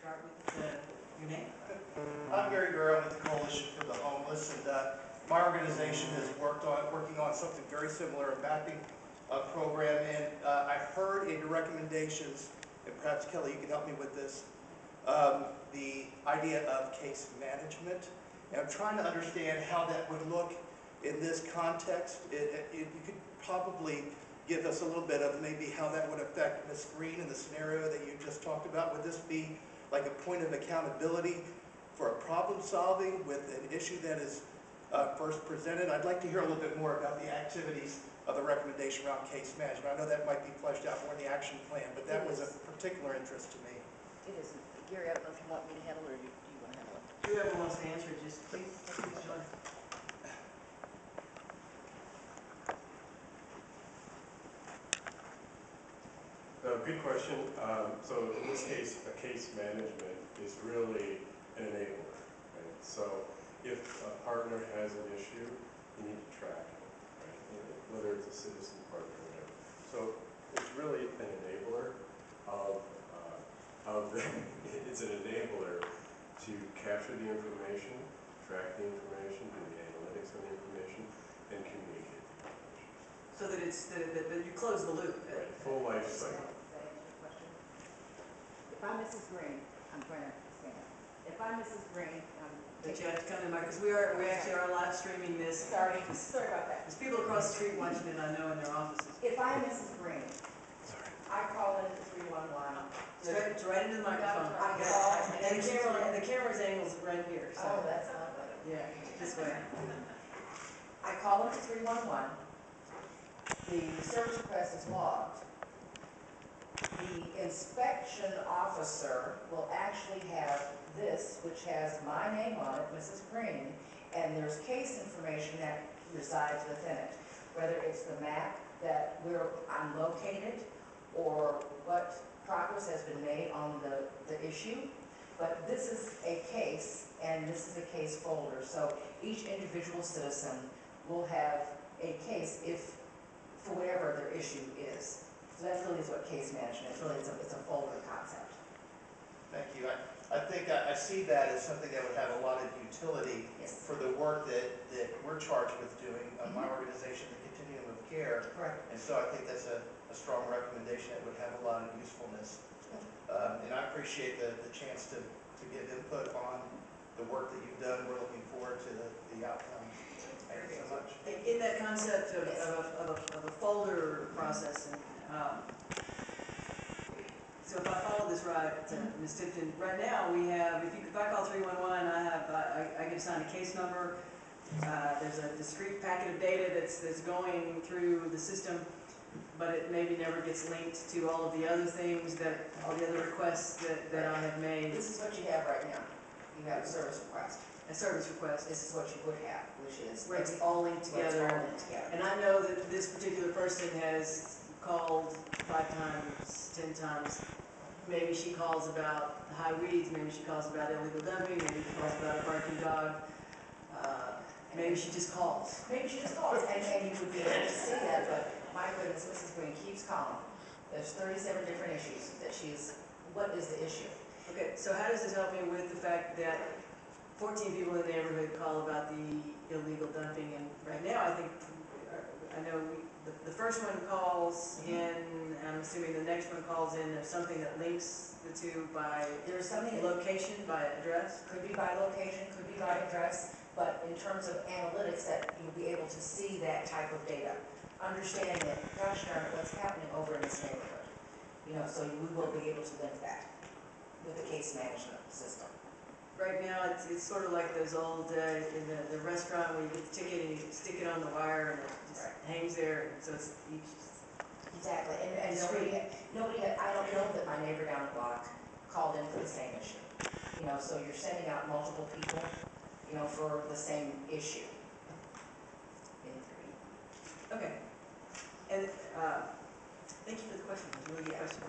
Start with your name. I'm Gary Guerrero with the Coalition for the Homeless, and my organization is working on something very similar, a mapping program. And I've heard in your recommendations, and perhaps Kelly, you can help me with this, the idea of case management. And I'm trying to understand how that would look in this context. You could probably give us a little bit of maybe how that would affect Ms. Green in the scenario that you just talked about. Would this be like a point of accountability for a problem solving with an issue that is first presented? I'd like to hear a little bit more about the activities of the recommendation around case management. I know that might be fleshed out more in the action plan, but that was a particular interest to me. It is. Gary, I don't know if you want me to handle it or do you want to handle it? Whoever wants to answer it, just please join. Good question. So in this case, a case management is really an enabler. Right? So if a partner has an issue, you need to track it, right? Whether it's a citizen partner or whatever. So it's really an enabler it's an enabler to capture the information, track the information, do the analytics on the information, and communicate the information. So that it's that you close the loop. Right. Full life cycle. Does that answer your question? If I'm Mrs. Green, I'm trying to stand up. If I'm Mrs. Green, But you have to come to the mic because we actually are live streaming this. sorry about that. There's people across the street watching it, I know, in their offices. If I'm Mrs. Green, I call in 311. It's right into the microphone. I call And the camera's angle's right here. So. Oh, that's not good. Yeah, this way. I call into 311. The service request is logged. The inspection officer will actually have this, which has my name on it, Mrs. Green, and there's case information that resides within it. Whether it's the map that I'm located or what progress has been made on the issue. But this is a case, and this is a case folder. So each individual citizen will have a case if, for whatever their issue is. So that really is what case management is. Really, it's a folder concept. Thank you. I think I see that as something that would have a lot of utility for the work that we're charged with doing on my organization, the Continuum of Care. Correct. And so I think that's a strong recommendation that would have a lot of usefulness. And I appreciate the chance to give input on the work that you've done. We're looking forward to the outcomes. Thank you so much. In that concept of a folder process, and so if I follow this right, Ms. Tipton, right now we have, if I call 311, I get assigned a case number. There's a discrete packet of data that's going through the system, but it maybe never gets linked to all of the other things all the other requests that I have made. This is what you have right now. You have a service request. A service request. This is what you would have, which is Where it's all linked together. And I know that this particular person has called 5 times, 10 times. Maybe she calls about high weeds, maybe she calls about illegal dumping, maybe she calls about a barking dog. Maybe she just calls. Maybe she just calls, and you would be able to see that, but my goodness, Mrs. Green keeps calling. There's 37 different issues that what is the issue? Okay, so how does this help me with the fact that 14 people in the neighborhood call about the illegal dumping, and right now I know the first one calls in, and I'm assuming the next one calls in, there's something that links the two by location, by address? Could be by location, could be by address, but in terms of analytics that you'll be able to see that type of data. Understanding that, gosh darn it, what's happening over in this neighborhood. So we will be able to link that with the case management system. Right now, it's sort of like those old, in the restaurant where you get the ticket and you stick it on the wire and it just hangs there, so it's each. Exactly, and I don't know that my neighbor down the block called in for the same issue. So you're sending out multiple people, for the same issue. Okay. And thank you for the question. It was a really good question.